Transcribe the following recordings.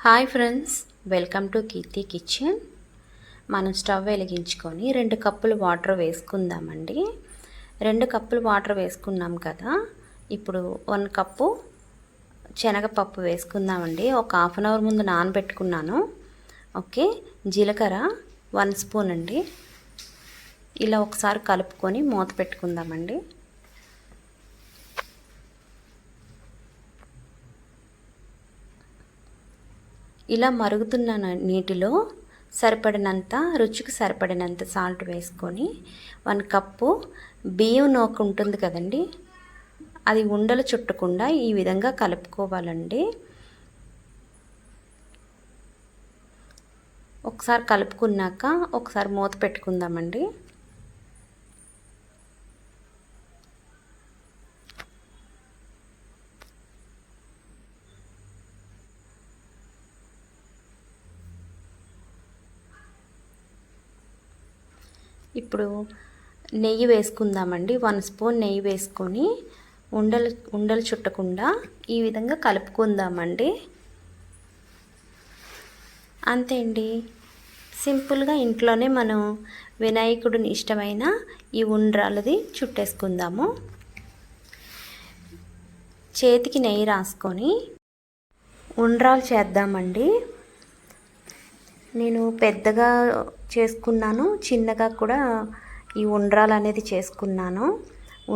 Hi friends, welcome to Keerthi kitchen. మనం stove వెలిగించుకొని 2 కప్పులు వాటర్ వేసుకుందామండి. 2 కప్పులు వాటర్ వేసుకున్నాం కదా. ఇప్పుడు 1 కప్పు శనగపప్పు వేసుకుందామండి. ఒక హాఫ్ అన్ అవర్ ముందు నానబెట్టుకున్నాను. ఓకే, జీలకర్ర 1 స్పూన్ అండి. ఇలా ఒకసారి కలుపుకొని మూత పెట్టుకుందామండి. ఇలా మరుగుతున్న నీటిలో సరిపడినంత రుచికి సరిపడినంత సాల్ట్ వేసుకొని 1 కప్పు బియ్యం నూక ఉంటుంది కదండి, అది ఉండలు చుట్టకుండా ఈ విధంగా కలుపుకోవాలండి. ఒకసారి కలుపుకున్నాక ఒకసారి మూత పెట్టుకుందామండి. ఇప్పుడు నెయ్యి వేసుకుందామండి. 1 స్పూన్ నెయ్యి వేసుకొని ఉండలు చుట్టకుండా ఈ విధంగా కలుపుకుందామండి. అంతే అండి, సింపుల్గా ఇంట్లోనే మనం వినాయకుడిని ఇష్టమైన ఈ ఉండ్రాలది చుట్టేసుకుందాము. చేతికి నెయ్యి రాసుకొని ఉండ్రాలు చేద్దామండి. నేను పెద్దగా చేసుకున్నాను, చిన్నగా కూడా ఈ ఉండ్రాలు అనేది చేసుకున్నాను.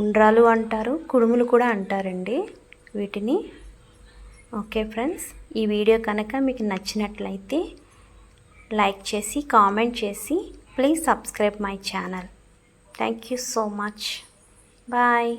ఉండ్రాలు అంటారు, కుడుములు కూడా అంటారండి వీటిని. ఓకే ఫ్రెండ్స్, ఈ వీడియో కనుక మీకు నచ్చినట్లయితే లైక్ చేసి కామెంట్ చేసి please subscribe my channel. Thank you so much. Bye.